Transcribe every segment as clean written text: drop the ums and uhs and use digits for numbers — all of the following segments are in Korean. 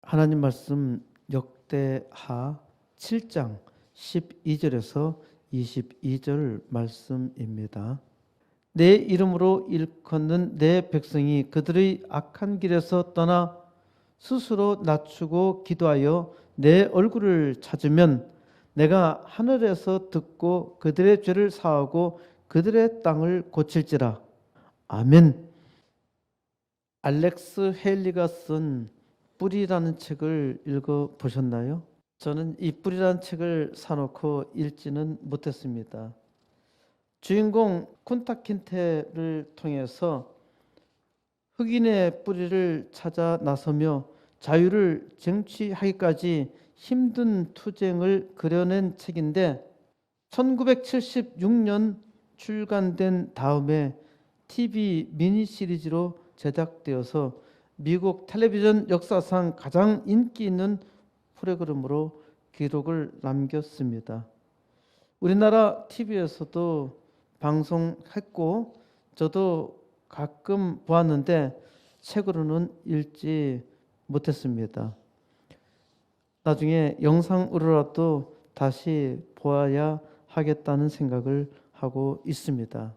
하나님 말씀 역대하 7장 12절에서 22절 말씀입니다. 내 이름으로 일컫는 내 백성이 그들의 악한 길에서 떠나 스스로 낮추고 기도하여 내 얼굴을 찾으면 내가 하늘에서 듣고 그들의 죄를 사하고 그들의 땅을 고칠지라. 아멘. 알렉스 헤일리가 쓴 뿌리라는 책을 읽어보셨나요? 저는 이 뿌리라는 책을 사놓고 읽지는 못했습니다. 주인공 쿤타 킨테를 통해서 흑인의 뿌리를 찾아 나서며 자유를 쟁취하기까지 힘든 투쟁을 그려낸 책인데 1976년 출간된 다음에 TV 미니 시리즈로 제작되어서 미국 텔레비전 역사상 가장 인기 있는 프로그램으로 기록을 남겼습니다. 우리나라 TV에서도 방송했고 저도 가끔 보았는데 책으로는 읽지 못했습니다. 나중에 영상으로라도 다시 보아야 하겠다는 생각을 하고 있습니다.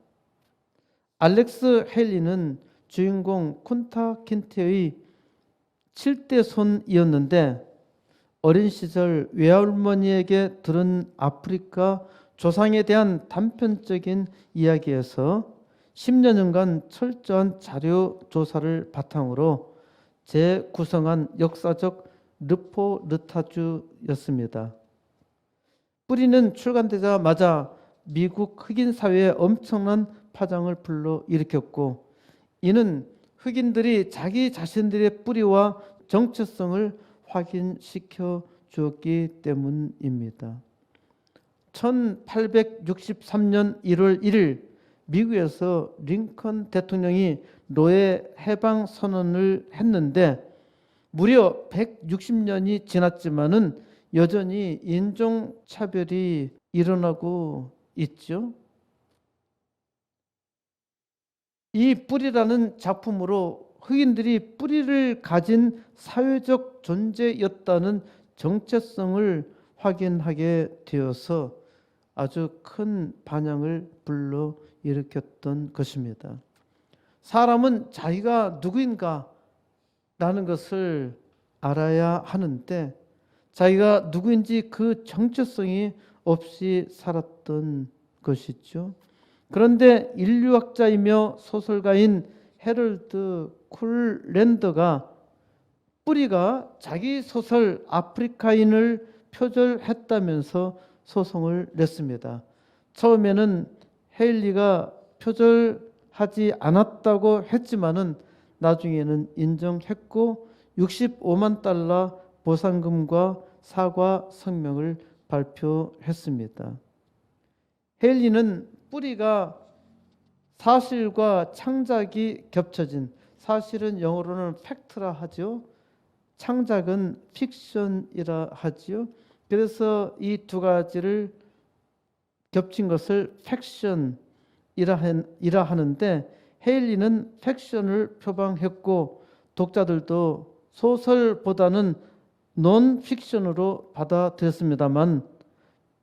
알렉스 헤일리는 주인공 쿤타 킨테의 7대 손이었는데 어린 시절 외할머니에게 들은 아프리카 조상에 대한 단편적인 이야기에서 10여년간 철저한 자료 조사를 바탕으로 재구성한 역사적 르포르타주였습니다. 뿌리는 출간되자마자 미국 흑인 사회에 엄청난 파장을 불러일으켰고 이는 흑인들이 자기 자신들의 뿌리와 정체성을 확인시켜 주었기 때문입니다. 1863년 1월 1일 미국에서 링컨 대통령이 노예 해방 선언을 했는데 무려 160년이 지났지만은 여전히 인종차별이 일어나고 있죠. 이 뿌리라는 작품으로 흑인들이 뿌리를 가진 사회적 존재였다는 정체성을 확인하게 되어서 아주 큰 반향을 불러일으켰던 것입니다. 사람은 자기가 누구인가 라는 것을 알아야 하는데 자기가 누구인지 그 정체성이 없이 살았던 것이죠. 그런데 인류학자이며 소설가인 해럴드 쿨랜더가 뿌리가 자기 소설 아프리카인을 표절했다면서 소송을 냈습니다. 처음에는 헤일리가 표절하지 않았다고 했지만은 나중에는 인정했고 65만 달러 보상금과 사과 성명을 발표했습니다. 헤일리는 뿌리가 사실과 창작이 겹쳐진, 사실은 영어로는 팩트라 하죠. 창작은 픽션이라 하지요. 그래서 이 두 가지를 겹친 것을 팩션이라 하는데 헤일리는 팩션을 표방했고 독자들도 소설보다는 논픽션으로 받아들였습니다만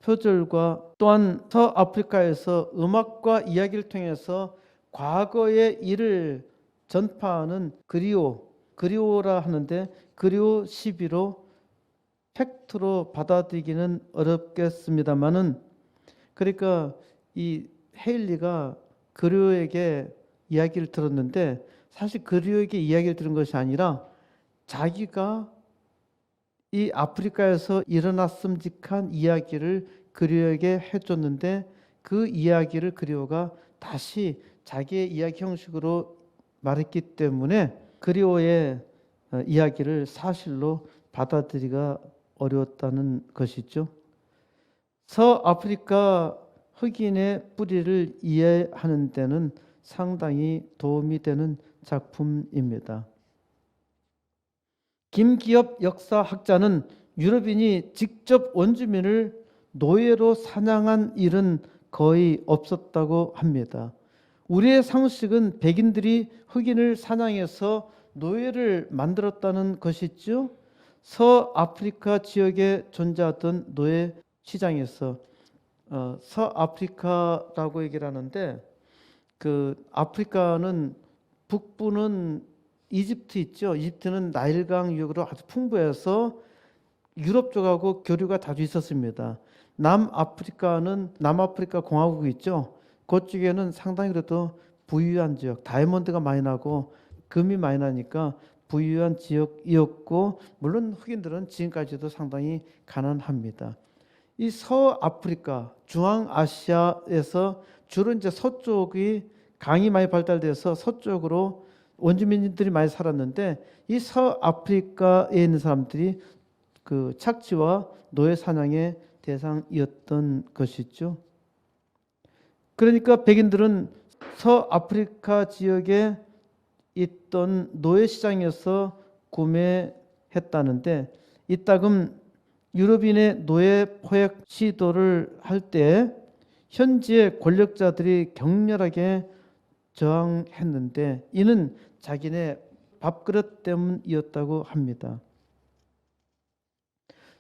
표절과 또한 서아프리카에서 음악과 이야기를 통해서 과거의 일을 전파하는 그리오라 하는데 그리오 시비로 팩트로 받아들이기는 어렵겠습니다만은 그러니까 이 헤일리가 그리오에게 이야기를 들었는데 사실 그리오에게 이야기를 들은 것이 아니라 자기가 이 아프리카에서 일어났음직한 이야기를 그리오에게 해줬는데 그 이야기를 그리오가 다시 자기의 이야기 형식으로 말했기 때문에 그리오의 이야기를 사실로 받아들이기가 어려웠다는 것이죠. 서아프리카 흑인의 뿌리를 이해하는 데는 상당히 도움이 되는 작품입니다. 김기엽 역사학자는 유럽인이 직접 원주민을 노예로 사냥한 일은 거의 없었다고 합니다. 우리의 상식은 백인들이 흑인을 사냥해서 노예를 만들었다는 것이죠. 서아프리카 지역에 존재하던 노예 시장에서 서아프리카라고 얘기를 하는데 그 아프리카는 북부는 이집트 있죠. 이집트는 나일강 유역으로 아주 풍부해서 유럽 쪽하고 교류가 자주 있었습니다. 남아프리카는 남아프리카 공화국이 있죠. 그쪽에는 상당히 그래도 부유한 지역, 다이아몬드가 많이 나고 금이 많이 나니까 부유한 지역이었고, 물론 흑인들은 지금까지도 상당히 가난합니다. 이 서아프리카, 중앙아시아에서 주로 이제 서쪽이 강이 많이 발달돼서 서쪽으로 원주민들이 많이 살았는데, 이 서아프리카에 있는 사람들이 그 착취와 노예 사냥의 대상이었던 것이죠. 그러니까 백인들은 서아프리카 지역에 있던 노예 시장에서 구매했다는데, 이따금 유럽인의 노예 포획 시도를 할 때 현지의 권력자들이 격렬하게 저항했는데, 이는 자기네 밥그릇 때문이었다고 합니다.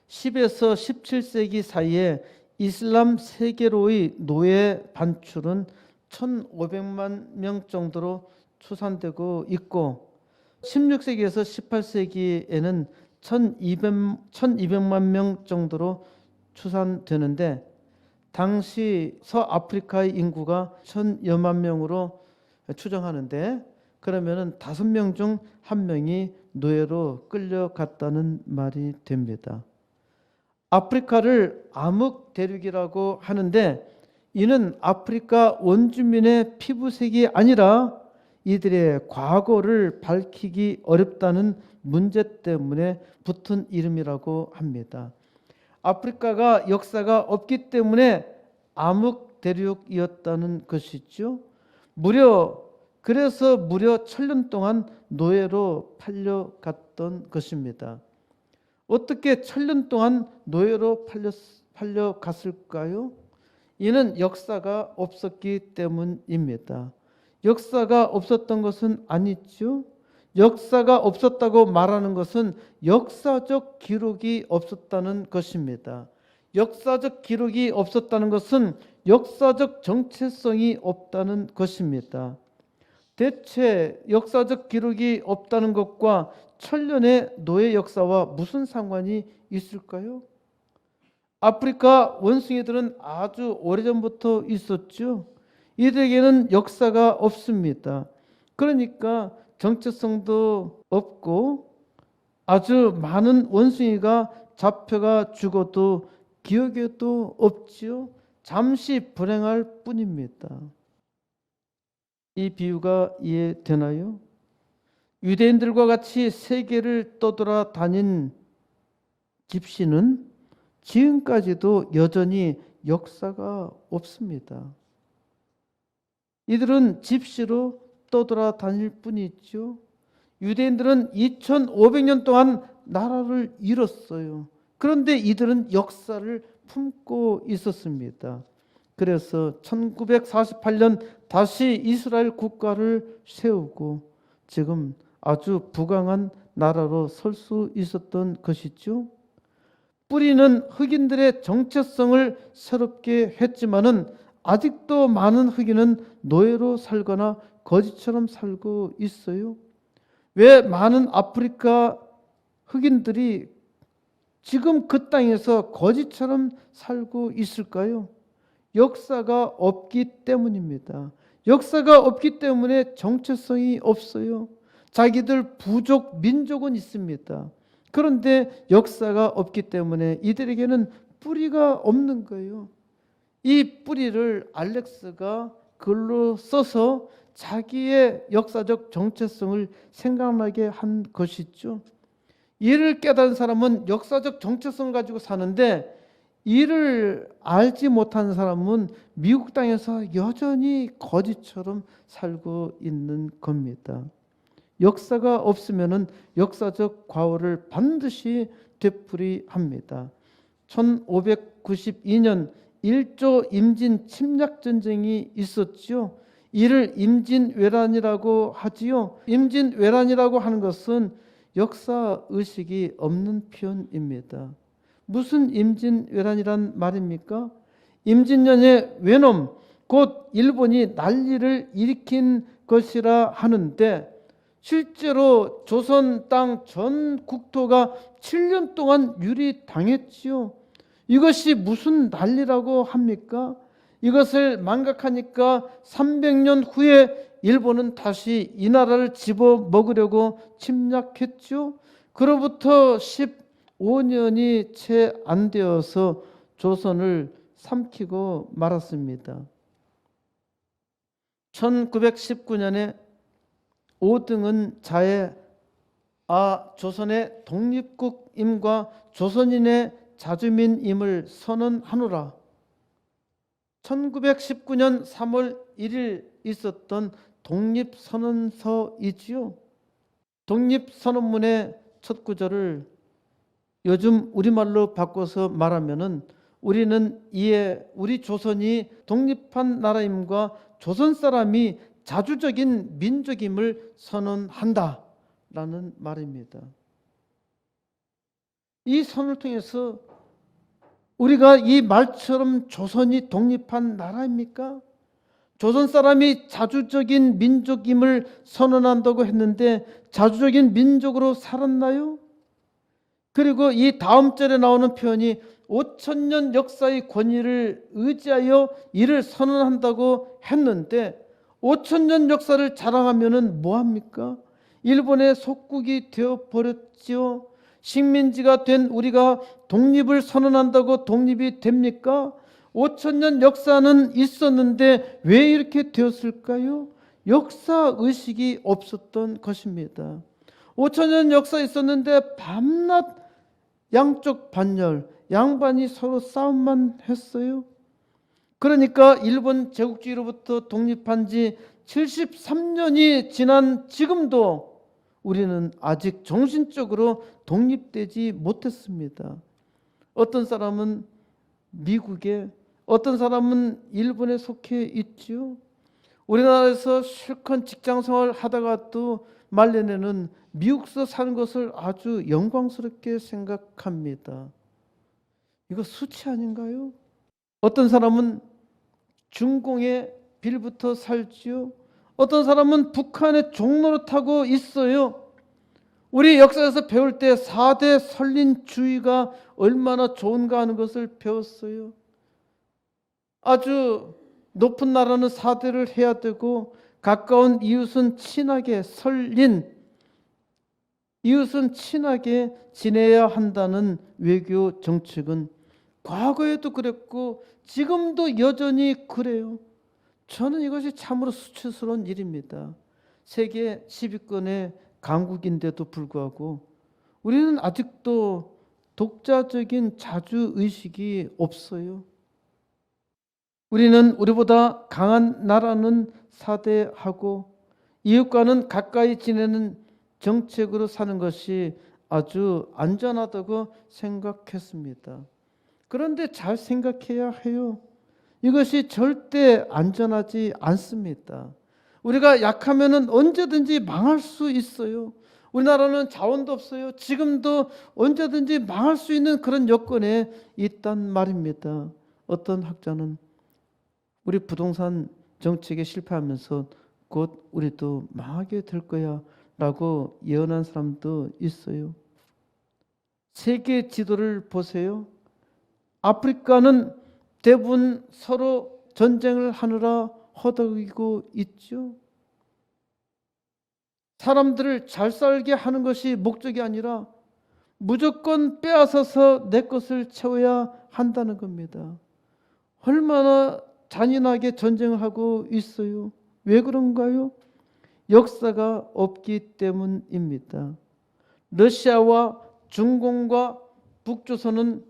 10에서 17세기 사이에 이슬람 세계로의 노예 반출은 1,500만 명 정도로 추산되고 있고, 16세기에서 18세기에는 1,200만 명 정도로 추산되는데, 당시 서아프리카의 인구가 1,000여만 명으로 추정하는데, 그러면은 5명 중 1명이 노예로 끌려갔다는 말이 됩니다. 아프리카를 암흑 대륙이라고 하는데, 이는 아프리카 원주민의 피부색이 아니라 이들의 과거를 밝히기 어렵다는 문제 때문에 붙은 이름이라고 합니다. 아프리카가 역사가 없기 때문에 암흑 대륙이었다는 것이죠. 그래서 무려 1,000년 동안 노예로 팔려갔던 것입니다. 어떻게 1,000년 동안 노예로 팔려갔을까요? 이는 역사가 없었기 때문입니다. 역사가 없었던 것은 아니죠. 역사가 없었다고 말하는 것은 역사적 기록이 없었다는 것입니다. 역사적 기록이 없었다는 것은 역사적 정체성이 없다는 것입니다. 대체 역사적 기록이 없다는 것과 1,000년의 노예 역사와 무슨 상관이 있을까요? 아프리카 원숭이들은 아주 오래전부터 있었죠. 이들에게는 역사가 없습니다. 그러니까 정체성도 없고 아주 많은 원숭이가 잡혀가 죽어도 기억에도 없지요. 잠시 불행할 뿐입니다. 이 비유가 이해되나요? 유대인들과 같이 세계를 떠돌아다닌 집시는 지금까지도 여전히 역사가 없습니다. 이들은 집시로 떠돌아다닐 뿐이죠. 유대인들은 2,500년 동안 나라를 잃었어요. 그런데 이들은 역사를 품고 있었습니다. 그래서 1948년 다시 이스라엘 국가를 세우고 지금 아주 부강한 나라로 설 수 있었던 것이죠. 뿌리는 흑인들의 정체성을 새롭게 했지만은 아직도 많은 흑인은 노예로 살거나 거지처럼 살고 있어요. 왜 많은 아프리카 흑인들이 지금 그 땅에서 거지처럼 살고 있을까요? 역사가 없기 때문입니다. 역사가 없기 때문에 정체성이 없어요. 자기들 부족, 민족은 있습니다. 그런데 역사가 없기 때문에 이들에게는 뿌리가 없는 거예요. 이 뿌리를 알렉스가 글로 써서 자기의 역사적 정체성을 생각나게 한 것이죠. 이를 깨달은 사람은 역사적 정체성을 가지고 사는데, 이를 알지 못하는 사람은 미국 땅에서 여전히 거지처럼 살고 있는 겁니다. 역사가 없으면은 역사적 과오를 반드시 되풀이합니다. 1592년 1조 임진 침략 전쟁이 있었지요. 이를 임진왜란이라고 하지요. 임진왜란이라고 하는 것은 역사 의식이 없는 표현입니다. 무슨 임진왜란이란 말입니까? 임진년의 외놈, 곧 일본이 난리를 일으킨 것이라 하는데 실제로 조선 땅 전 국토가 7년 동안 유리당했지요. 이것이 무슨 난리라고 합니까? 이것을 망각하니까 300년 후에 일본은 다시 이 나라를 집어먹으려고 침략했죠. 그로부터 15년이 채 안 되어서 조선을 삼키고 말았습니다. 1919년에 오등은 자해 조선의 독립국임과 조선인의 자주민임을 선언하노라. 1919년 3월 1일 있었던 독립선언서이지요. 독립선언문의 첫 구절을 요즘 우리말로 바꿔서 말하면은 우리는 이에 우리 조선이 독립한 나라임과 조선 사람이 자주적인 민족임을 선언한다 라는 말입니다. 이 선을 통해서 우리가 이 말처럼 조선이 독립한 나라입니까? 조선 사람이 자주적인 민족임을 선언한다고 했는데 자주적인 민족으로 살았나요? 그리고 이 다음 절에 나오는 표현이 5,000년 역사의 권위를 의지하여 이를 선언한다고 했는데 5,000년 역사를 자랑하면은 뭐합니까? 일본의 속국이 되어버렸지요. 식민지가 된 우리가 독립을 선언한다고 독립이 됩니까? 5,000년 역사는 있었는데 왜 이렇게 되었을까요? 역사의식이 없었던 것입니다. 5,000년 역사 있었는데 밤낮 양쪽 반열, 양반이 서로 싸움만 했어요. 그러니까 일본 제국주의로부터 독립한 지 73년이 지난 지금도 우리는 아직 정신적으로 독립되지 못했습니다. 어떤 사람은 미국에, 어떤 사람은 일본에 속해 있지요. 우리나라에서 실컷 직장생활 하다가 또 말년에는 미국서 사는 것을 아주 영광스럽게 생각합니다. 이거 수치 아닌가요? 어떤 사람은 중공에 빌부터 살지요. 어떤 사람은 북한의 종로를 타고 있어요. 우리 역사에서 배울 때 4대 선린주의가 얼마나 좋은가 하는 것을 배웠어요. 아주 높은 나라는 4대를 해야 되고 가까운 이웃은 친하게 선린, 이웃은 친하게 지내야 한다는 외교 정책은 과거에도 그랬고 지금도 여전히 그래요. 저는 이것이 참으로 수치스러운 일입니다. 세계 10위권의 강국인데도 불구하고 우리는 아직도 독자적인 자주의식이 없어요. 우리는 우리보다 강한 나라는 사대하고 이웃과는 가까이 지내는 정책으로 사는 것이 아주 안전하다고 생각했습니다. 그런데 잘 생각해야 해요. 이것이 절대 안전하지 않습니다. 우리가 약하면은 언제든지 망할 수 있어요. 우리나라는 자원도 없어요. 지금도 언제든지 망할 수 있는 그런 여건에 있단 말입니다. 어떤 학자는 우리 부동산 정책에 실패하면서 곧 우리도 망하게 될 거야 라고 예언한 사람도 있어요. 세계 지도를 보세요. 아프리카는 대부분 서로 전쟁을 하느라 허덕이고 있죠. 사람들을 잘 살게 하는 것이 목적이 아니라 무조건 빼앗아서 내 것을 채워야 한다는 겁니다. 얼마나 잔인하게 전쟁을 하고 있어요. 왜 그런가요? 역사가 없기 때문입니다. 러시아와 중공과 북조선은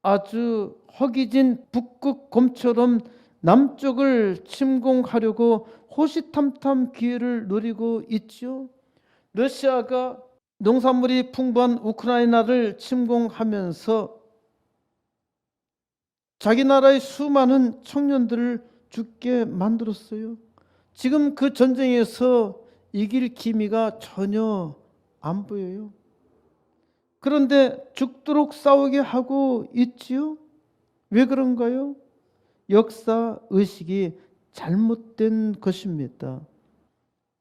아주 허기진 북극곰처럼 남쪽을 침공하려고 호시탐탐 기회를 노리고 있죠. 러시아가 농산물이 풍부한 우크라이나를 침공하면서 자기 나라의 수많은 청년들을 죽게 만들었어요. 지금 그 전쟁에서 이길 기미가 전혀 안 보여요. 그런데 죽도록 싸우게 하고 있지요. 왜 그런가요? 역사 의식이 잘못된 것입니다.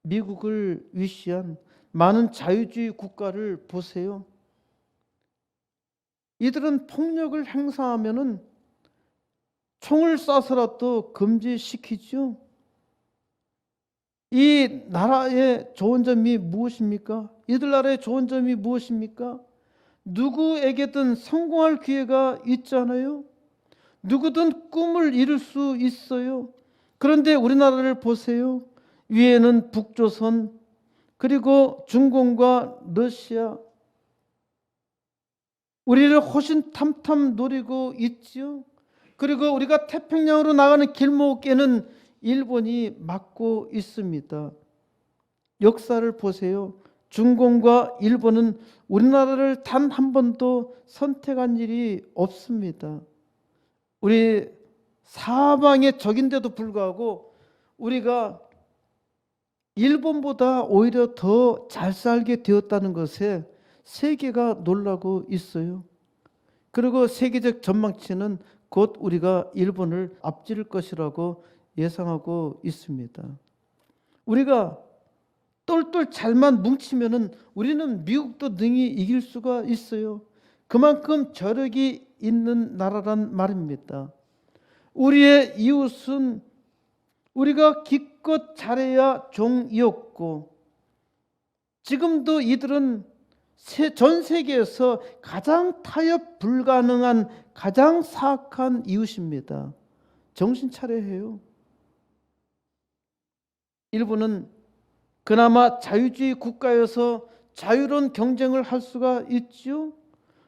미국을 위시한 많은 자유주의 국가를 보세요. 이들은 폭력을 행사하면은 총을 쏴서라도 금지시키죠. 이 나라의 좋은 점이 무엇입니까? 이들 나라의 좋은 점이 무엇입니까? 누구에게든 성공할 기회가 있잖아요. 누구든 꿈을 이룰 수 있어요. 그런데 우리나라를 보세요. 위에는 북조선, 그리고 중공과 러시아, 우리를 호신탐탐 노리고 있지요. 그리고 우리가 태평양으로 나가는 길목에는 일본이 막고 있습니다. 역사를 보세요. 중공과 일본은 우리나라를 단 한 번도 선택한 일이 없습니다. 우리 사방의 적인데도 불구하고 우리가 일본보다 오히려 더 잘 살게 되었다는 것에 세계가 놀라고 있어요. 그리고 세계적 전망치는 곧 우리가 일본을 앞질 것이라고 예상하고 있습니다. 우리가 똘똘 잘만 뭉치면은 우리는 미국도 능히 이길 수가 있어요. 그만큼 저력이 있는 나라란 말입니다. 우리의 이웃은 우리가 기껏 잘해야 종이었고, 지금도 이들은 전 세계에서 가장 타협 불가능한 가장 사악한 이웃입니다. 정신 차려야 해요. 일본은 그나마 자유주의 국가여서 자유로운 경쟁을 할 수가 있죠.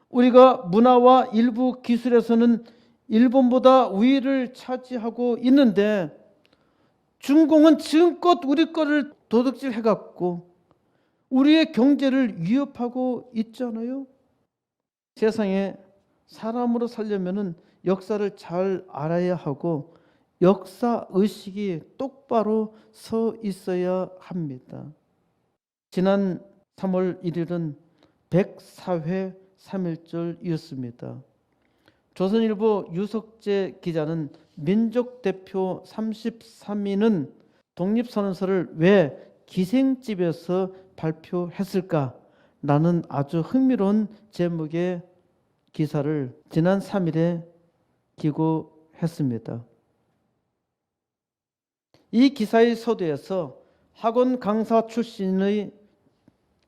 우리가 문화와 일부 기술에서는 일본보다 우위를 차지하고 있는데, 중공은 지금껏 우리 거를 도둑질 해갖고 우리의 경제를 위협하고 있잖아요. 세상에 사람으로 살려면은 역사를 잘 알아야 하고 역사 의식이 똑바로 서 있어야 합니다. 지난 3월 1일은 104회 3.1절이었습니다. 조선일보 유석재 기자는 민족 대표 33인은 독립선언서를 왜 기생집에서 발표했을까? 라는 아주 흥미로운 제목의 기사를 지난 3일에 기고했습니다. 이 기사의 서두에서 학원 강사 출신의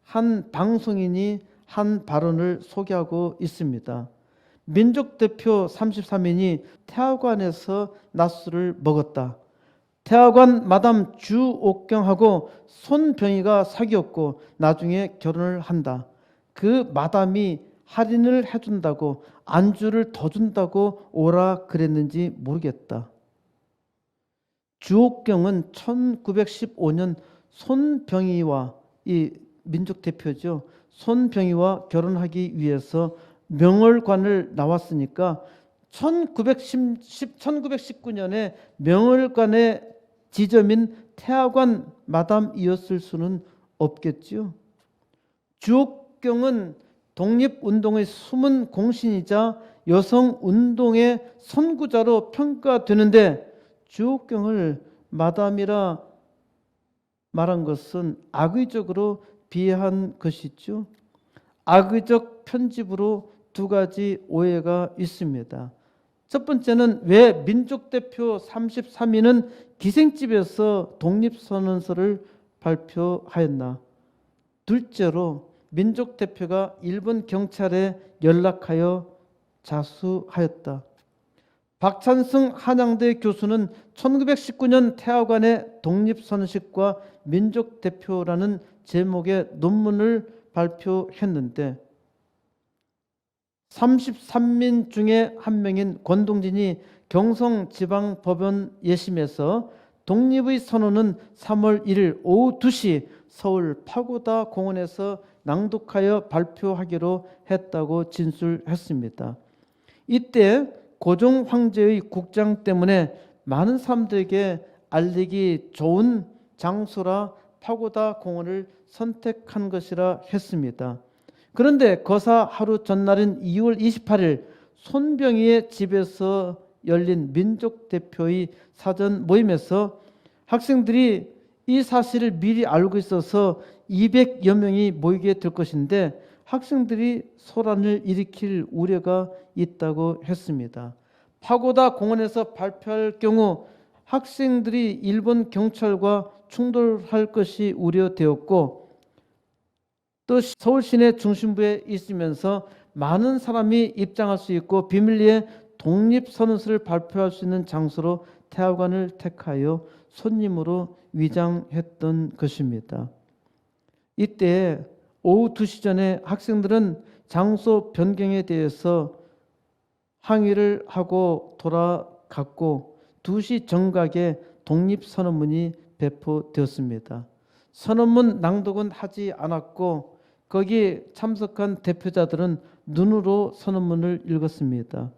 한 방송인이 한 발언을 소개하고 있습니다. 민족 대표 33인이 태화관에서 낮술을 먹었다. 태화관 마담 주옥경하고 손병희가 사귀었고 나중에 결혼을 한다. 그 마담이 할인을 해준다고 안주를 더 준다고 오라 그랬는지 모르겠다. 주옥경은 1915년 손병희와, 이 민족 대표죠, 손병희와 결혼하기 위해서 명월관을 나왔으니까 1919년에 명월관의 지점인 태화관 마담이었을 수는 없겠지요. 주옥경은 독립운동의 숨은 공신이자 여성운동의 선구자로 평가되는데, 주옥경을 마담이라 말한 것은 악의적으로 비하한 것이죠. 악의적 편집으로 두 가지 오해가 있습니다. 첫 번째는 왜 민족 대표 33인은 기생집에서 독립선언서를 발표하였나? 둘째로 민족 대표가 일본 경찰에 연락하여 자수하였다. 박찬승 한양대 교수는 1919년 태화관의 독립선언식과 민족 대표라는 제목의 논문을 발표했는데, 33민 중에 한 명인 권동진이 경성지방법원 예심에서 독립의 선언은 3월 1일 오후 2시 서울 파고다 공원에서 낭독하여 발표하기로 했다고 진술했습니다. 이때 고종 황제의 국장 때문에 많은 사람들에게 알리기 좋은 장소라 파고다 공원을 선택한 것이라 했습니다. 그런데 거사 하루 전날인 2월 28일 손병희의 집에서 열린 민족 대표의 사전 모임에서 학생들이 이 사실을 미리 알고 있어서 200여 명이 모이게 될 것인데 학생들이 소란을 일으킬 우려가 있다고 했습니다. 파고다 공원에서 발표할 경우 학생들이 일본 경찰과 충돌할 것이 우려되었고 또 서울 시내 중심부에 있으면서 많은 사람이 입장할 수 있고 비밀리에 독립선언서를 발표할 수 있는 장소로 태화관을 택하여 손님으로 위장했던 것입니다. 이때 오후 2시 전에 학생들은 장소 변경에 대해서 항의를 하고 돌아갔고 2시 정각에 독립선언문이 배포되었습니다. 선언문 낭독은 하지 않았고 거기 참석한 대표자들은 눈으로 선언문을 읽었습니다.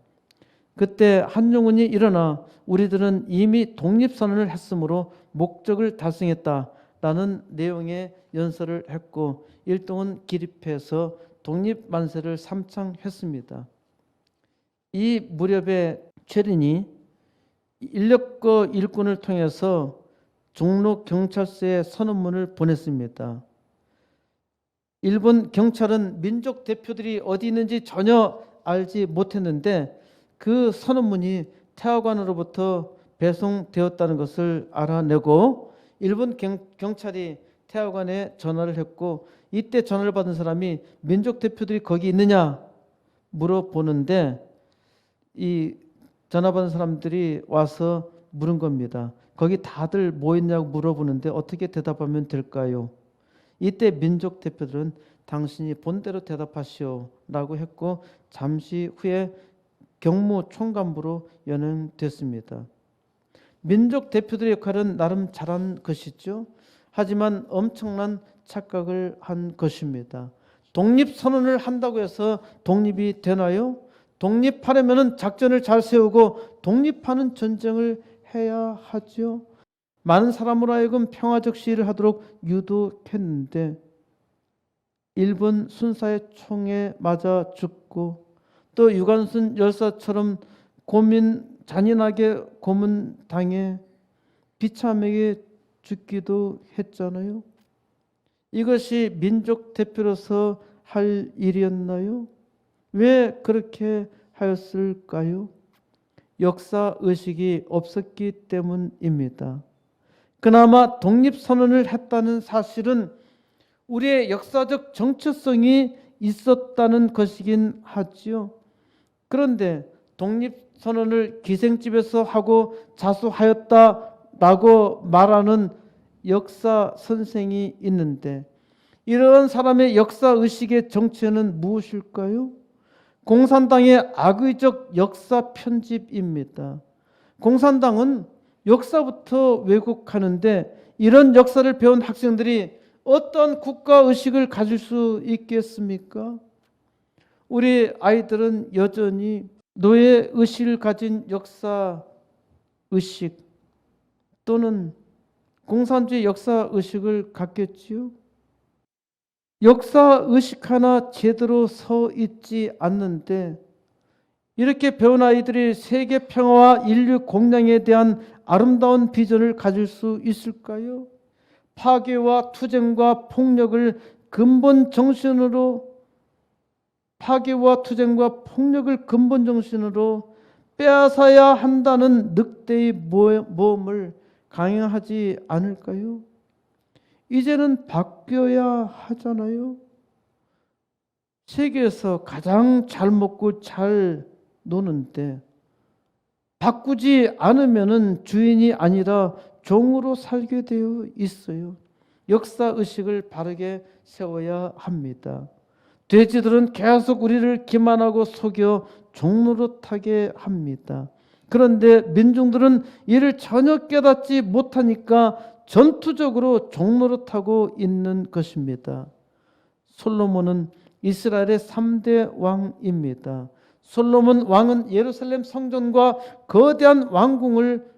그때 한용운이 일어나 우리들은 이미 독립선언을 했으므로 목적을 달성했다라는 내용의 연설을 했고 일동은 기립해서 독립만세를 삼창했습니다. 이 무렵에 최린이 인력거 일꾼을 통해서 종로 경찰서에 선언문을 보냈습니다. 일본 경찰은 민족 대표들이 어디 있는지 전혀 알지 못했는데 그 선언문이 태화관으로부터 배송되었다는 것을 알아내고 일본 경찰이 태화관에 전화를 했고 이때 전화를 받은 사람이 민족 대표들이 거기 있느냐 물어보는데 이 전화 받은 사람들이 와서 물은 겁니다. 거기 다들 뭐 있냐고 물어보는데 어떻게 대답하면 될까요? 이때 민족 대표들은 당신이 본대로 대답하시오 라고 했고 잠시 후에 경무총감부로 연행됐습니다. 민족 대표들의 역할은 나름 잘한 것이죠. 하지만 엄청난 착각을 한 것입니다. 독립선언을 한다고 해서 독립이 되나요? 독립하려면 작전을 잘 세우고 독립하는 전쟁을 해야 하죠. 많은 사람으로 하여금 평화적 시위를 하도록 유도했는데 일본 순사의 총에 맞아 죽고 또 유관순 열사처럼 잔인하게 고문당해 비참하게 죽기도 했잖아요. 이것이 민족 대표로서 할 일이었나요? 왜 그렇게 하였을까요? 역사의식이 없었기 때문입니다. 그나마 독립선언을 했다는 사실은 우리의 역사적 정체성이 있었다는 것이긴 하지요. 그런데 독립선언을 기생집에서 하고 자수하였다라고 말하는 역사 선생이 있는데 이런 사람의 역사의식의 정체는 무엇일까요? 공산당의 악의적 역사 편집입니다. 공산당은 역사부터 왜곡하는데 이런 역사를 배운 학생들이 어떤 국가의식을 가질 수 있겠습니까? 우리 아이들은 여전히 노예의식을 가진 역사의식 또는 공산주의 역사의식을 갖겠지요. 역사의식 하나 제대로 서 있지 않는데 이렇게 배운 아이들이 세계 평화와 인류 공량에 대한 아름다운 비전을 가질 수 있을까요? 파괴와 투쟁과 폭력을 근본 정신으로 빼앗아야 한다는 늑대의 모험을 강행하지 않을까요? 이제는 바뀌어야 하잖아요. 세계에서 가장 잘 먹고 잘 노는데 바꾸지 않으면 주인이 아니라 종으로 살게 되어 있어요. 역사의식을 바르게 세워야 합니다. 돼지들은 계속 우리를 기만하고 속여 종노릇하게 합니다. 그런데 민중들은 이를 전혀 깨닫지 못하니까 전투적으로 종노릇하고 있는 것입니다. 솔로몬은 이스라엘의 3대 왕입니다. 솔로몬 왕은 예루살렘 성전과 거대한 왕궁을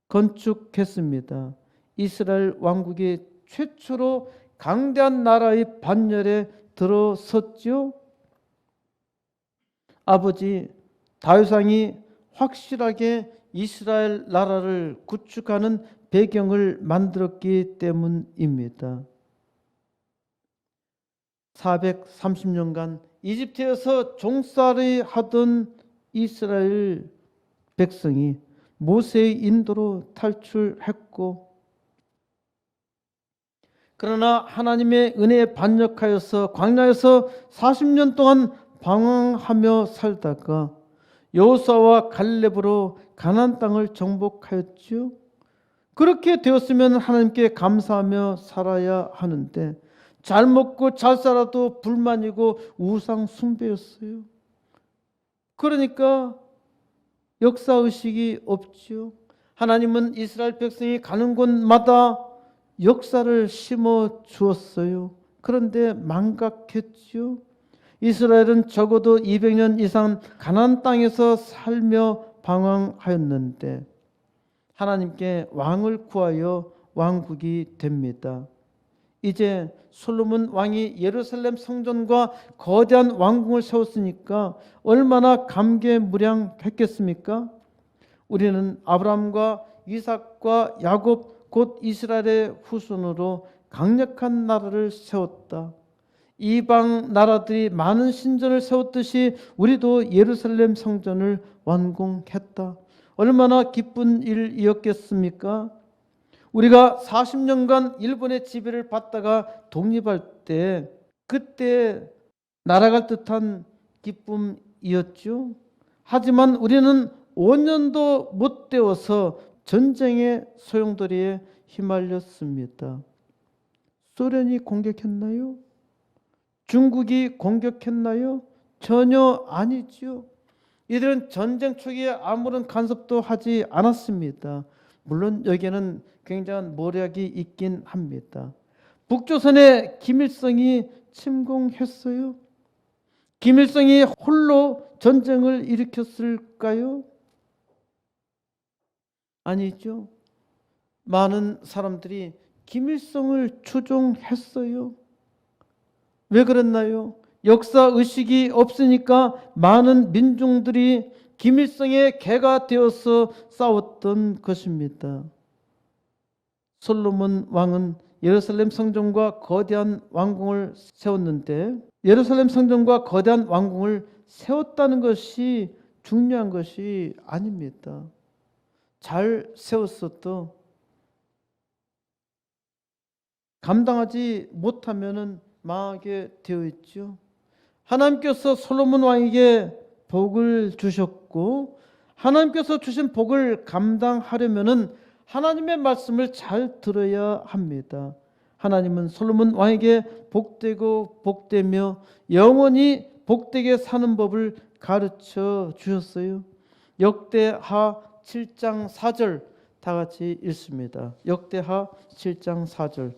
건축했습니다. 이스라엘 왕국의 최초로 강대한 나라의 반열에 들어섰지요. 아버지 다윗 왕이 확실하게 이스라엘 나라를 구축하는 배경을 만들었기 때문입니다. 430년간 이집트에서 종살이 하던 이스라엘 백성이 모세의 인도로 탈출했고, 그러나 하나님의 은혜에 반역하여서 광야에서 40년 동안 방황하며 살다가 여호수아와 갈렙으로 가나안 땅을 정복하였지요. 그렇게 되었으면 하나님께 감사하며 살아야 하는데 잘 먹고 잘 살아도 불만이고 우상 숭배였어요. 그러니까 역사의식이 없지요. 하나님은 이스라엘 백성이 가는 곳마다 역사를 심어 주었어요. 그런데 망각했지요. 이스라엘은 적어도 200년 이상 가나안 땅에서 살며 방황하였는데 하나님께 왕을 구하여 왕국이 됩니다. 이제 솔로몬 왕이 예루살렘 성전과 거대한 왕궁을 세웠으니까 얼마나 감개무량했겠습니까? 우리는 아브라함과 이삭과 야곱 곧 이스라엘의 후손으로 강력한 나라를 세웠다. 이방 나라들이 많은 신전을 세웠듯이 우리도 예루살렘 성전을 완공했다. 얼마나 기쁜 일이었겠습니까? 우리가 40년간 일본의 지배를 받다가 독립할 때 그때 날아갈 듯한 기쁨이었죠. 하지만 우리는 5년도 못 되어서 전쟁의 소용돌이에 휘말렸습니다. 소련이 공격했나요? 중국이 공격했나요? 전혀 아니죠. 이들은 전쟁 초기에 아무런 간섭도 하지 않았습니다. 물론 여기에는 굉장한 모략이 있긴 합니다. 북조선에 김일성이 침공했어요. 김일성이 홀로 전쟁을 일으켰을까요? 아니죠. 많은 사람들이 김일성을 추종했어요. 왜 그랬나요? 역사의식이 없으니까 많은 민중들이 김일성의 개가 되어서 싸웠던 것입니다. 솔로몬 왕은 예루살렘 성전과 거대한 왕궁을 세웠는데 예루살렘 성전과 거대한 왕궁을 세웠다는 것이 중요한 것이 아닙니다. 잘 세웠어도 감당하지 못하면은 망하게 되어 있죠. 하나님께서 솔로몬 왕에게 복을 주셨고 하나님께서 주신 복을 감당하려면은 하나님의 말씀을 잘 들어야 합니다. 하나님은 솔로몬 왕에게 복되고 복되며 영원히 복되게 사는 법을 가르쳐 주셨어요. 역대하 7장 4절 다 같이 읽습니다. 역대하 7장 4절.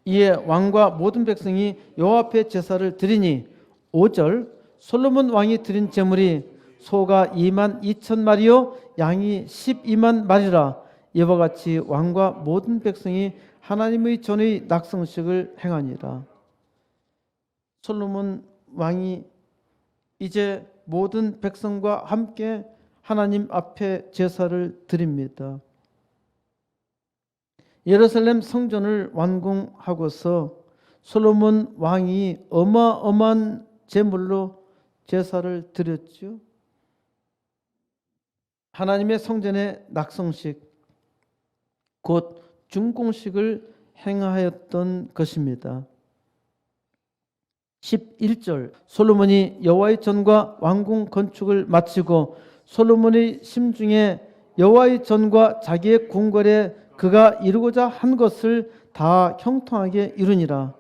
이에 왕과 모든 백성이 여호와 앞에 제사를 드리니 5절. 솔로몬 왕이 드린 제물이 소가 2만 2천 마리요 양이 12만 마리라. 이와 같이 왕과 모든 백성이 하나님의 전의 낙성식을 행하니라. 솔로몬 왕이 이제 모든 백성과 함께 하나님 앞에 제사를 드립니다. 예루살렘 성전을 완공하고서 솔로몬 왕이 어마어마한 제물로 제사를 드렸죠. 하나님의 성전의 낙성식, 곧 준공식을 행하였던 것입니다. 11절. 솔로몬이 여호와의 전과 왕궁 건축을 마치고 솔로몬의 심중에 여호와의 전과 자기의 궁궐에 그가 이루고자 한 것을 다 형통하게 이루니라.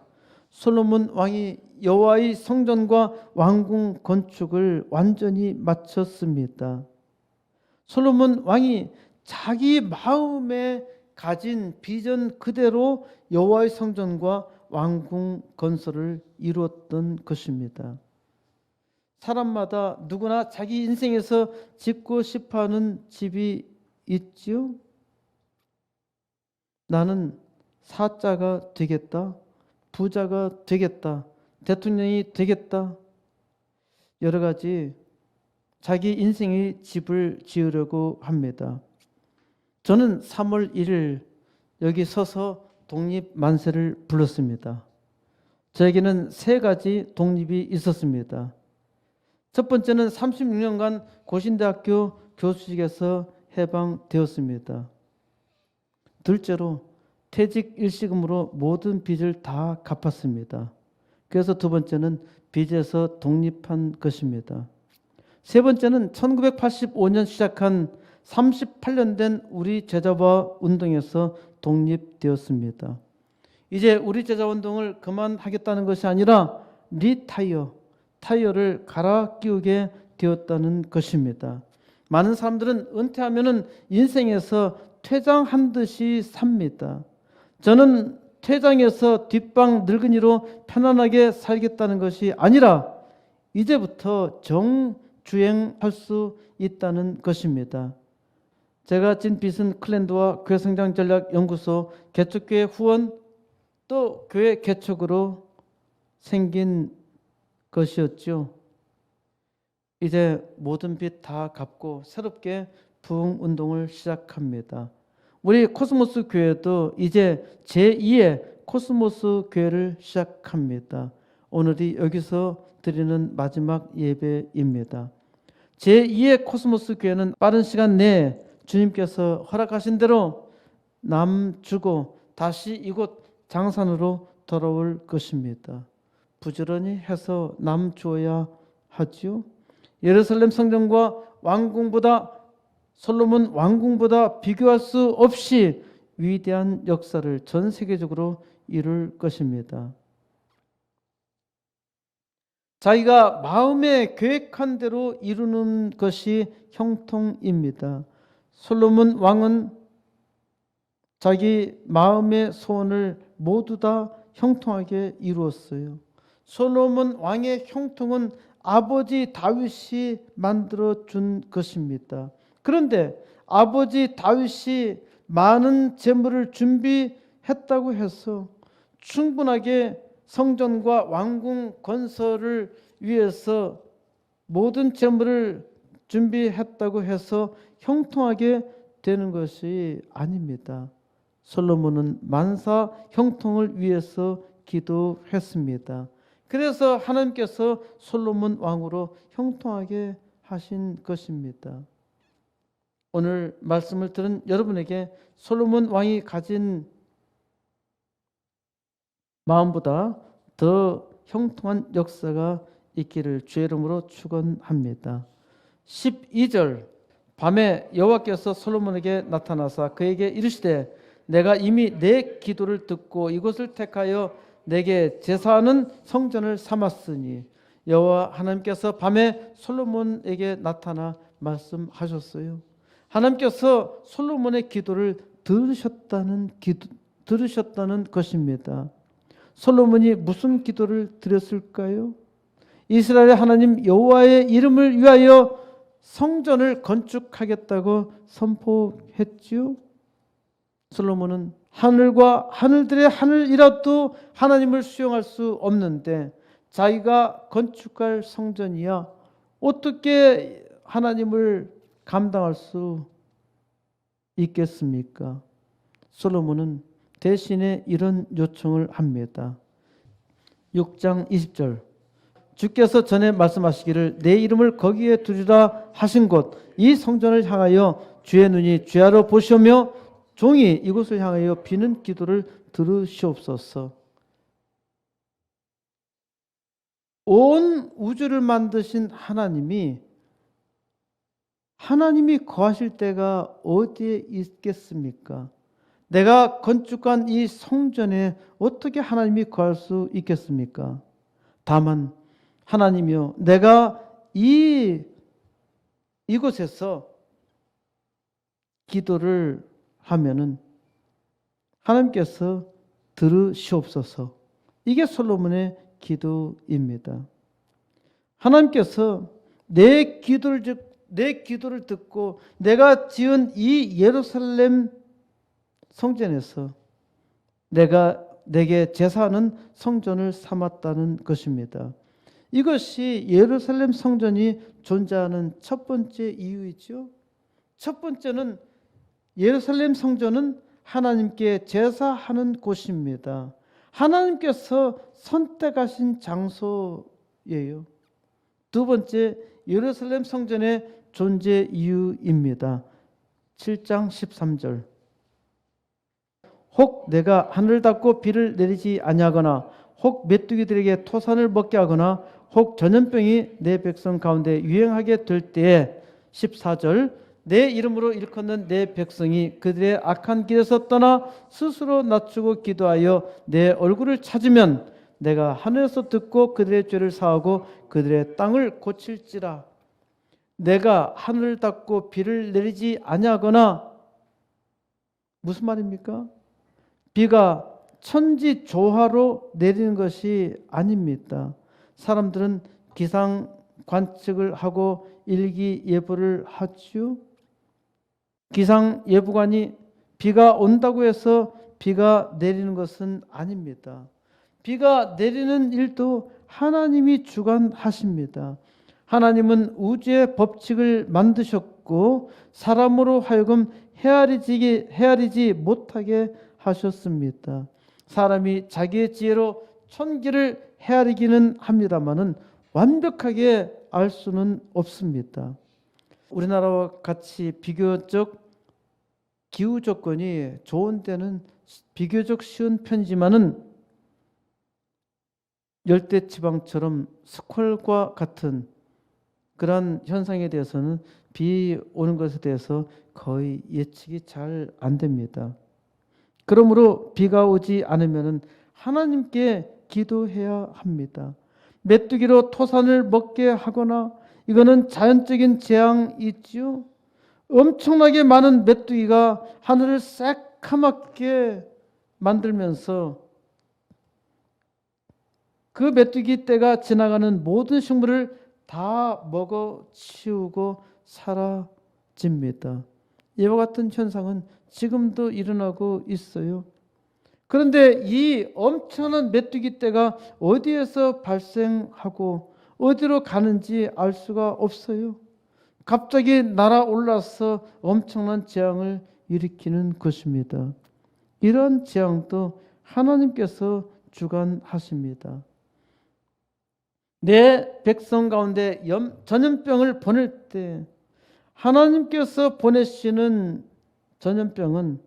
솔로몬 왕이 여호와의 성전과 왕궁 건축을 완전히 마쳤습니다. 솔로몬 왕이 자기 마음에 가진 비전 그대로 여호와의 성전과 왕궁 건설을 이루었던 것입니다. 사람마다 누구나 자기 인생에서 짓고 싶어하는 집이 있지요. 나는 사자가 되겠다, 부자가 되겠다, 대통령이 되겠다, 여러 가지 자기 인생의 집을 지으려고 합니다. 저는 3월 1일 여기 서서 독립 만세를 불렀습니다. 저에게는 세 가지 독립이 있었습니다. 첫 번째는 36년간 고신대학교 교수직에서 해방되었습니다. 둘째로 퇴직 일시금으로 모든 빚을 다 갚았습니다. 그래서 두 번째는 빚에서 독립한 것입니다. 세 번째는 1985년 시작한 38년 된 우리 제자화 운동에서 독립되었습니다. 이제 우리 제자 운동을 그만하겠다는 것이 아니라 타이어를 갈아 끼우게 되었다는 것입니다. 많은 사람들은 은퇴하면은 인생에서 퇴장한 듯이 삽니다. 저는 퇴장해서 뒷방 늙은이로 편안하게 살겠다는 것이 아니라 이제부터 정주행할 수 있다는 것입니다. 제가 진 빚은 클랜드와 교회성장전략연구소 개척교회 후원 또 교회 개척으로 생긴 것이었죠. 이제 모든 빚 다 갚고 새롭게 부흥운동을 시작합니다. 우리 코스모스 교회도 이제 제2의 코스모스 교회를 시작합니다. 오늘이 여기서 드리는 마지막 예배입니다. 제2의 코스모스 교회는 빠른 시간 내에 주님께서 허락하신 대로 남주고 다시 이곳 장산으로 돌아올 것입니다. 부지런히 해서 남주어야 하지요. 예루살렘 성전과 왕궁보다 솔로몬 왕궁보다 비교할 수 없이 위대한 역사를 전 세계적으로 이룰 것입니다. 자기가 마음에 계획한 대로 이루는 것이 형통입니다. 솔로몬 왕은 자기 마음의 소원을 모두 다 형통하게 이루었어요. 솔로몬 왕의 형통은 아버지 다윗이 만들어 준 것입니다. 그런데 아버지 다윗이 많은 재물을 준비했다고 해서 충분하게 성전과 왕궁 건설을 위해서 모든 재물을 준비했다고 해서 형통하게 되는 것이 아닙니다. 솔로몬은 만사 형통을 위해서 기도했습니다. 그래서 하나님께서 솔로몬 왕으로 형통하게 하신 것입니다. 오늘 말씀을 들은 여러분에게 솔로몬 왕이 가진 마음보다 더 형통한 역사가 있기를 주의 이름으로 축원합니다. 12절 밤에 여호와께서 솔로몬에게 나타나사 그에게 이르시되 내가 이미 내 기도를 듣고 이곳을 택하여 내게 제사하는 성전을 삼았으니 여호와 하나님께서 밤에 솔로몬에게 나타나 말씀하셨어요. 하나님께서 솔로몬의 기도를 들으셨다는 것입니다. 솔로몬이 무슨 기도를 드렸을까요? 이스라엘의 하나님 여호와의 이름을 위하여 성전을 건축하겠다고 선포했지요. 솔로몬은 하늘과 하늘들의 하늘이라도 하나님을 수용할 수 없는데 자기가 건축할 성전이야 어떻게 하나님을 감당할 수 있겠습니까? 솔로몬은 대신에 이런 요청을 합니다. 6장 20절 주께서 전에 말씀하시기를 내 이름을 거기에 두리라 하신 곳 이 성전을 향하여 주의 눈이 주야로 보시오며 종이 이곳을 향하여 비는 기도를 들으시옵소서. 온 우주를 만드신 하나님이 거하실 때가 어디에 있겠습니까? 내가 건축한 이 성전에 어떻게 하나님이 거할 수 있겠습니까? 다만 하나님이여 내가 이곳에서 기도를 하면은 하나님께서 들으시옵소서. 이게 솔로몬의 기도입니다. 하나님께서 내 기도를 듣고 내가 지은 이 예루살렘 성전에서 내가 내게 제사하는 성전을 삼았다는 것입니다. 이것이 예루살렘 성전이 존재하는 첫 번째 이유이죠. 첫 번째는 예루살렘 성전은 하나님께 제사하는 곳입니다. 하나님께서 선택하신 장소예요. 두 번째, 예루살렘 성전의 존재 이유입니다. 7장 13절. 혹 내가 하늘을 닫고 비를 내리지 아니하거나 혹 메뚜기들에게 토산을 먹게 하거나 혹 전염병이 내 백성 가운데 유행하게 될 때에 14절 내 이름으로 일컫는 내 백성이 그들의 악한 길에서 떠나 스스로 낮추고 기도하여 내 얼굴을 찾으면 내가 하늘에서 듣고 그들의 죄를 사하고 그들의 땅을 고칠지라. 내가 하늘을 닫고 비를 내리지 아니하거나 무슨 말입니까? 비가 천지조화로 내리는 것이 아닙니다. 사람들은 기상 관측을 하고 일기예보를 하죠. 기상예보관이 비가 온다고 해서 비가 내리는 것은 아닙니다. 비가 내리는 일도 하나님이 주관하십니다. 하나님은 우주의 법칙을 만드셨고 사람으로 하여금 헤아리지 못하게 하셨습니다. 사람이 자기의 지혜로 천기를 헤아리기는 합니다마는 완벽하게 알 수는 없습니다. 우리나라와 같이 비교적 기후 조건이 좋은 데는 비교적 쉬운 편이지만은 열대 지방처럼 스콜과 같은 그런 현상에 대해서는 비 오는 것에 대해서 거의 예측이 잘 안 됩니다. 그러므로 비가 오지 않으면 하나님께 기도해야 합니다. 메뚜기로 토산을 먹게 하거나 이거는 자연적인 재앙이지요. 엄청나게 많은 메뚜기가 하늘을 새카맣게 만들면서 그 메뚜기 떼가 지나가는 모든 식물을 다 먹어 치우고 사라집니다. 이와 같은 현상은 지금도 일어나고 있어요. 그런데 이 엄청난 메뚜기 떼가 어디에서 발생하고 어디로 가는지 알 수가 없어요. 갑자기 날아올라서 엄청난 재앙을 일으키는 것입니다. 이런 재앙도 하나님께서 주관하십니다. 내 백성 가운데 전염병을 보낼 때 하나님께서 보내시는 전염병은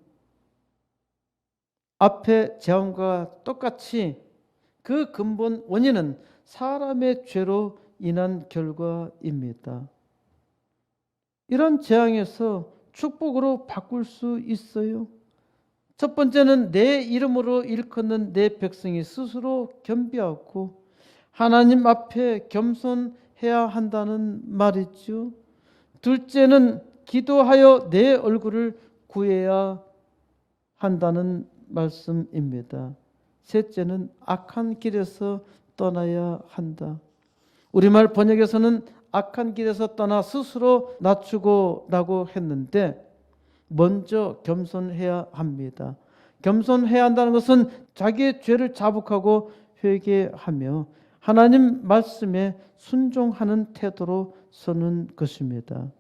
앞의 재앙과 똑같이 그 근본 원인은 사람의 죄로 인한 결과입니다. 이런 재앙에서 축복으로 바꿀 수 있어요. 첫 번째는 내 이름으로 일컫는 내 백성이 스스로 겸비하고 하나님 앞에 겸손해야 한다는 말이죠. 둘째는 기도하여 내 얼굴을 구해야 한다는 말씀입니다. 셋째는 악한 길에서 떠나야 한다. 우리말 번역에서는 악한 길에서 떠나 스스로 낮추고 라고 했는데 먼저 겸손해야 합니다. 겸손해야 한다는 것은 자기의 죄를 자복하고 회개하며 하나님 말씀에 순종하는 태도로 서는 것입니다.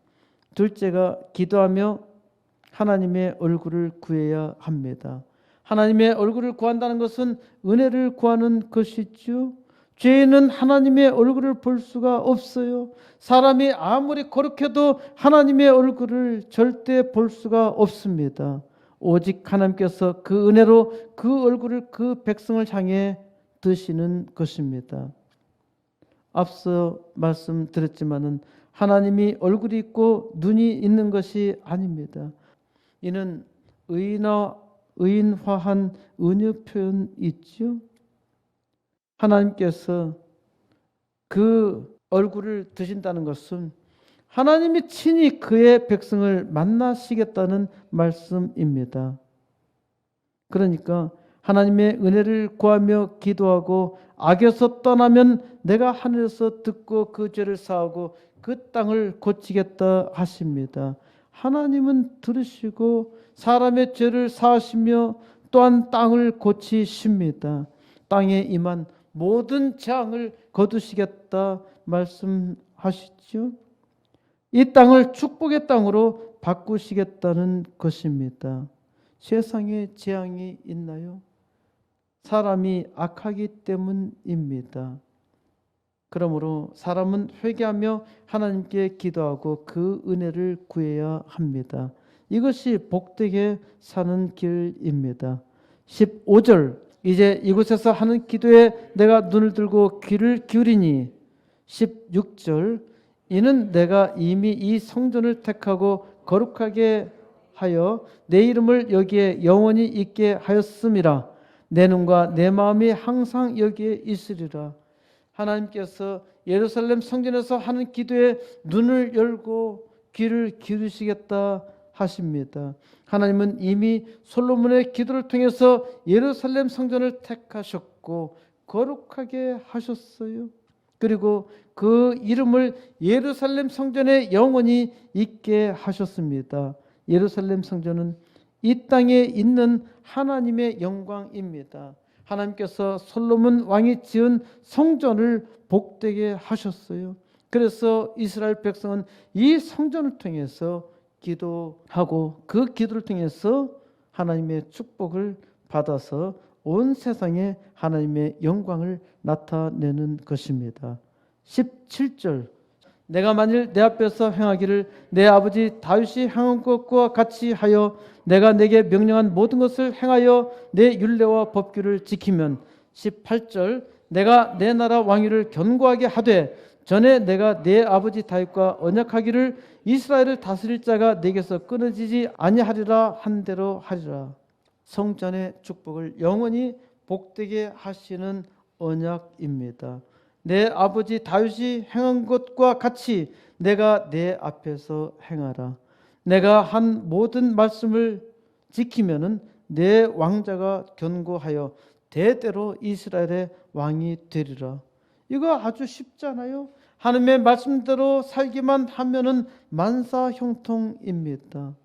둘째가 기도하며 하나님의 얼굴을 구해야 합니다. 하나님의 얼굴을 구한다는 것은 은혜를 구하는 것이죠. 죄인은 하나님의 얼굴을 볼 수가 없어요. 사람이 아무리 거룩해도 하나님의 얼굴을 절대 볼 수가 없습니다. 오직 하나님께서 그 은혜로 그 얼굴을 그 백성을 향해 드시는 것입니다. 앞서 말씀드렸지만은 하나님이 얼굴이 있고 눈이 있는 것이 아닙니다. 이는 의인화한 은유 표현이죠. 하나님께서 그 얼굴을 드신다는 것은 하나님이 친히 그의 백성을 만나시겠다는 말씀입니다. 그러니까 하나님의 은혜를 구하며 기도하고 악에서 떠나면 내가 하늘에서 듣고 그 죄를 사하고 그 땅을 고치겠다 하십니다. 하나님은 들으시고 사람의 죄를 사하시며 또한 땅을 고치십니다. 땅에 임한 모든 재앙을 거두시겠다 말씀하시죠. 이 땅을 축복의 땅으로 바꾸시겠다는 것입니다. 세상에 재앙이 있나요? 사람이 악하기 때문입니다. 그러므로 사람은 회개하며 하나님께 기도하고 그 은혜를 구해야 합니다. 이것이 복되게 사는 길입니다. 15절, 이제 이곳에서 하는 기도에 내가 눈을 들고 귀를 기울이니. 16절, 이는 내가 이미 이 성전을 택하고 거룩하게 하여 내 이름을 여기에 영원히 있게 하였음이라. 내 눈과 내 마음이 항상 여기에 있으리라. 하나님께서 예루살렘 성전에서 하는 기도에 눈을 열고 귀를 기울이시겠다 하십니다. 하나님은 이미 솔로몬의 기도를 통해서 예루살렘 성전을 택하셨고 거룩하게 하셨어요. 그리고 그 이름을 예루살렘 성전에 영원히 있게 하셨습니다. 예루살렘 성전은 이 땅에 있는 하나님의 영광입니다. 하나님께서 솔로몬 왕이 지은 성전을 복되게 하셨어요. 그래서 이스라엘 백성은 이 성전을 통해서 기도하고 그 기도를 통해서 하나님의 축복을 받아서 온 세상에 하나님의 영광을 나타내는 것입니다. 17절, 내가 만일 내 앞에서 행하기를 내 아버지 다윗이 행한 것과 같이 하여 내가 내게 명령한 모든 것을 행하여 내 율례와 법규를 지키면. 18절, 내가 내 나라 왕위를 견고하게 하되 전에 내가 내 아버지 다윗과 언약하기를 이스라엘을 다스릴 자가 내게서 끊어지지 아니하리라 한 대로 하리라. 성전의 축복을 영원히 복되게 하시는 언약입니다. 내 아버지 다윗이 행한 것과 같이 내가 내 앞에서 행하라. 내가 한 모든 말씀을 지키면은 내 왕자가 견고하여 대대로 이스라엘의 왕이 되리라. 이거 아주 쉽잖아요. 하나님의 말씀대로 살기만 하면은 만사형통입니다.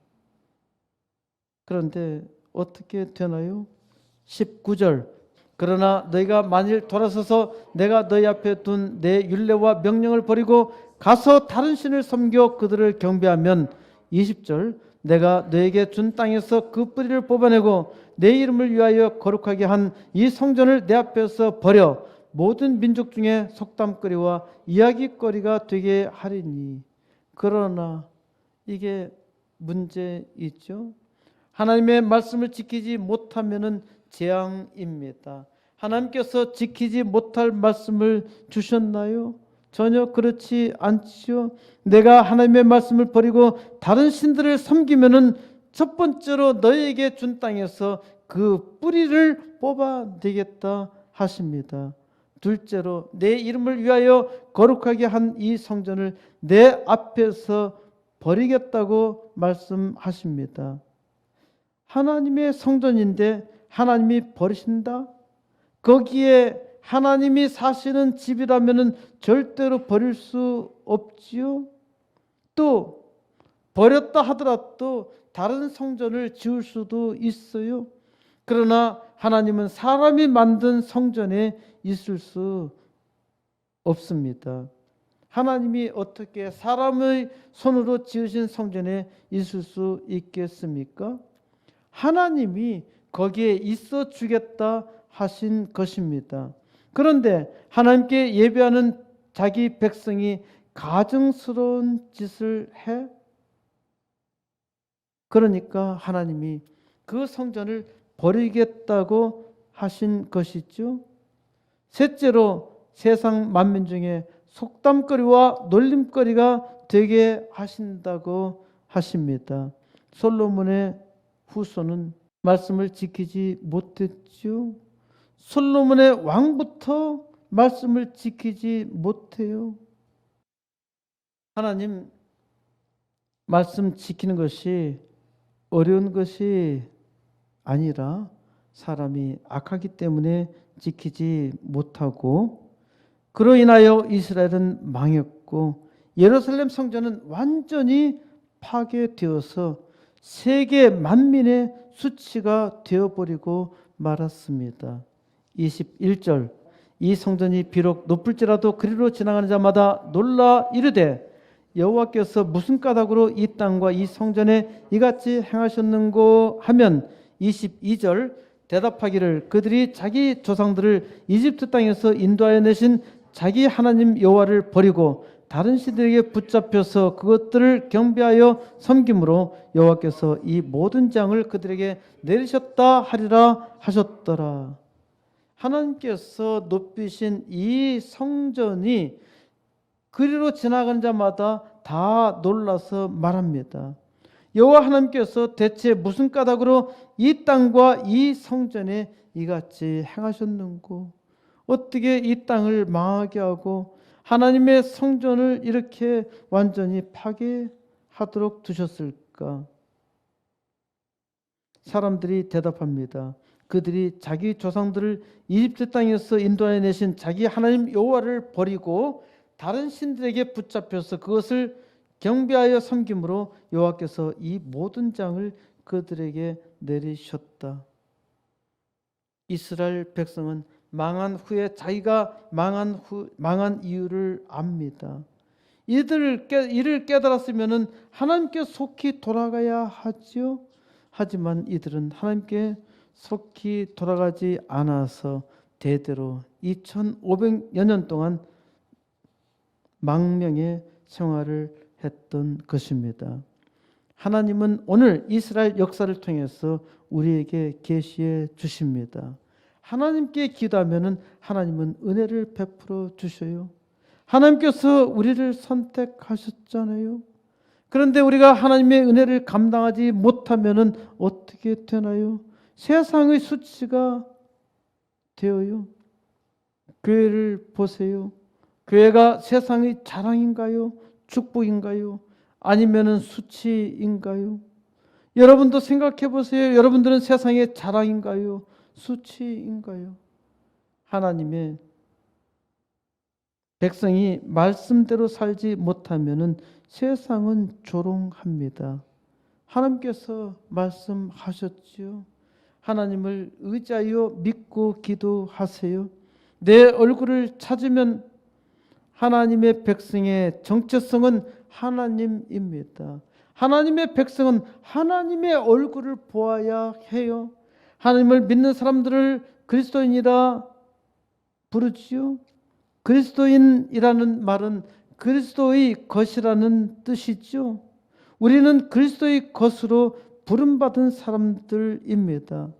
그런데 어떻게 되나요? 19절, 그러나 너희가 만일 돌아서서 내가 너희 앞에 둔 내 율례와 명령을 버리고 가서 다른 신을 섬겨 그들을 경배하면. 20절, 내가 너에게 준 땅에서 그 뿌리를 뽑아내고 내 이름을 위하여 거룩하게 한 이 성전을 내 앞에서 버려 모든 민족 중에 속담거리와 이야기거리가 되게 하리니. 그러나 이게 문제 있죠. 하나님의 말씀을 지키지 못하면은 재앙입니다. 하나님께서 지키지 못할 말씀을 주셨나요? 전혀 그렇지 않지요. 내가 하나님의 말씀을 버리고 다른 신들을 섬기면은 첫 번째로 너희에게 준 땅에서 그 뿌리를 뽑아내겠다 하십니다. 둘째로 내 이름을 위하여 거룩하게 한 이 성전을 내 앞에서 버리겠다고 말씀하십니다. 하나님의 성전인데 하나님이 버리신다? 거기에 하나님이 사시는 집이라면 절대로 버릴 수 없지요. 또 버렸다 하더라도 다른 성전을 지을 수도 있어요. 그러나 하나님은 사람이 만든 성전에 있을 수 없습니다. 하나님이 어떻게 사람의 손으로 지으신 성전에 있을 수 있겠습니까? 하나님이 거기에 있어 주겠다 하신 것입니다. 그런데 하나님께 예배하는 자기 백성이 가증스러운 짓을 해? 그러니까 하나님이 그 성전을 버리겠다고 하신 것이죠. 셋째로 세상 만민 중에 속담거리와 놀림거리가 되게 하신다고 하십니다. 솔로몬의 후손은 말씀을 지키지 못했죠. 솔로몬의 왕부터 말씀을 지키지 못해요. 하나님 말씀 지키는 것이 어려운 것이 아니라 사람이 악하기 때문에 지키지 못하고 그로 인하여 이스라엘은 망했고 예루살렘 성전은 완전히 파괴되어서 세계 만민의 수치가 되어버리고 말았습니다. 21절 이 성전이 비록 높을지라도 그리로 지나가는 자마다 놀라 이르되 여호와께서 무슨 까닭으로 이 땅과 이 성전에 이같이 행하셨는고 하면 22절 대답하기를 그들이 자기 조상들을 이집트 땅에서 인도하여 내신 자기 하나님 여호와를 버리고 다른 신들에게 붙잡혀서 그것들을 경배하여 섬김으로 여호와께서 이 모든 재앙을 그들에게 내리셨다 하리라 하셨더라. 하나님께서 높이신 이 성전이 그리로 지나가는 자마다 다 놀라서 말합니다. 여호와 하나님께서 대체 무슨 까닭으로 이 땅과 이 성전에 이같이 행하셨는고, 어떻게 이 땅을 망하게 하고 하나님의 성전을 이렇게 완전히 파괴하도록 두셨을까? 사람들이 대답합니다. 그들이 자기 조상들을 이집트 땅에서 인도하여 내신 자기 하나님 여호와를 버리고 다른 신들에게 붙잡혀서 그것을 경배하여 섬김으로 여호와께서 이 모든 재앙을 그들에게 내리셨다. 이스라엘 백성은 망한 후에 자기가 망한 이유를 압니다. 이를 깨달았으면 하나님께 속히 돌아가야 하지요. 하지만 이들은 하나님께 속히 돌아가지 않아서 대대로 2500여 년 동안 망명의 생활을 했던 것입니다. 하나님은 오늘 이스라엘 역사를 통해서 우리에게 계시해 주십니다. 하나님께 기도하면 하나님은 은혜를 베풀어 주셔요. 하나님께서 우리를 선택하셨잖아요. 그런데 우리가 하나님의 은혜를 감당하지 못하면 어떻게 되나요? 세상의 수치가 되어요. 교회를 보세요. 교회가 세상의 자랑인가요? 축복인가요? 아니면 수치인가요? 여러분도 생각해 보세요. 여러분들은 세상의 자랑인가요? 수치인가요? 하나님의 백성이 말씀대로 살지 못하면 세상은 조롱합니다. 하나님께서 말씀하셨지요. 하나님을 의지하여 믿고 기도하세요. 내 얼굴을 찾으면 하나님의 백성의 정체성은 하나님입니다. 하나님의 백성은 하나님의 얼굴을 보아야 해요. 하나님을 믿는 사람들을 그리스도인이라 부르지요. 그리스도인이라는 말은 그리스도의 것이라는 뜻이죠. 우리는 그리스도의 것으로 부름받은 사람들입니다.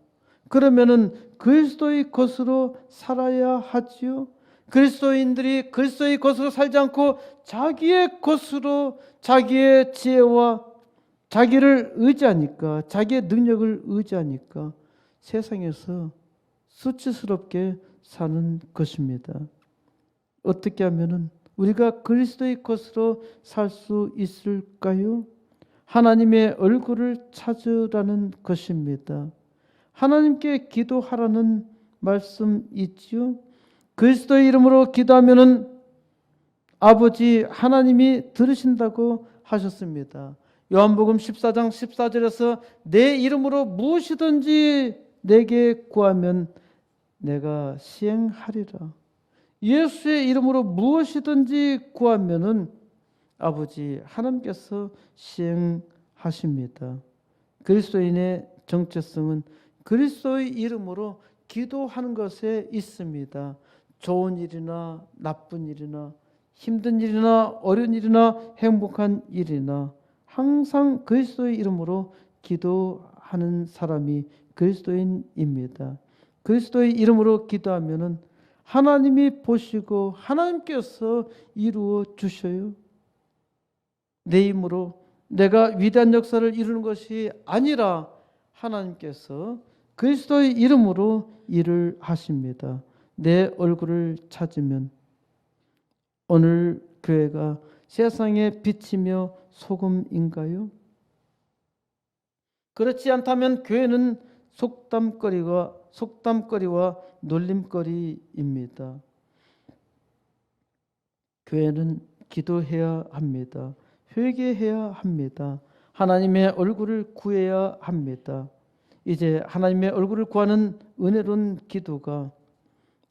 그러면은 그리스도의 것으로 살아야 하지요. 그리스도인들이 그리스도의 것으로 살지 않고 자기의 것으로 자기의 지혜와 자기를 의지하니까, 자기의 능력을 의지하니까 세상에서 수치스럽게 사는 것입니다. 어떻게 하면은 우리가 그리스도의 것으로 살 수 있을까요? 하나님의 얼굴을 찾으라는 것입니다. 하나님께 기도하라는 말씀 있지요. 그리스도의 이름으로 기도하면은 아버지 하나님이 들으신다고 하셨습니다. 요한복음 14장 14절에서 내 이름으로 무엇이든지 내게 구하면 내가 시행하리라. 예수의 이름으로 무엇이든지 구하면은 아버지 하나님께서 시행하십니다. 그리스도인의 정체성은 그리스도의 이름으로 기도하는 것에 있습니다. 좋은 일이나 나쁜 일이나 힘든 일이나 어려운 일이나 행복한 일이나 항상 그리스도의 이름으로 기도하는 사람이 그리스도인입니다. 그리스도의 이름으로 기도하면은 하나님이 보시고 하나님께서 이루어 주셔요. 내 힘으로 내가 위대한 역사를 이루는 것이 아니라 하나님께서 그리스도의 이름으로 일을 하십니다. 내 얼굴을 찾으면 오늘 교회가 세상에 빛이며 소금인가요? 그렇지 않다면 교회는 속담거리와 놀림거리입니다. 교회는 기도해야 합니다. 회개해야 합니다. 하나님의 얼굴을 구해야 합니다. 이제 하나님의 얼굴을 구하는 은혜로운 기도가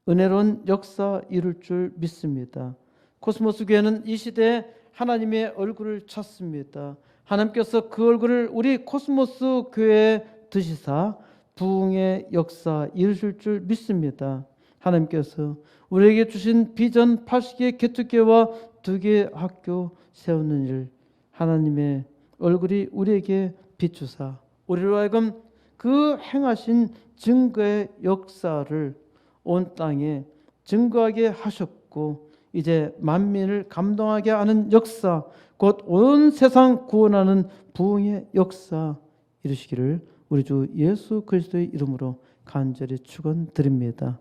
은혜로운 역사 이룰 줄 믿습니다. 코스모스 교회는 이 시대에 하나님의 얼굴을 찾습니다. 하나님께서 그 얼굴을 우리 코스모스 교회에 드시사 부흥의 역사 이루실 줄 믿습니다. 하나님께서 우리에게 주신 비전 80개 개척교회와 2개 학교 세우는 일, 하나님의 얼굴이 우리에게 비추사 우리로 하여금 그 행하신 증거의 역사를 온 땅에 증거하게 하셨고, 이제 만민을 감동하게 하는 역사, 곧 온 세상 구원하는 부흥의 역사 이루시기를 우리 주 예수 그리스도의 이름으로 간절히 축원드립니다.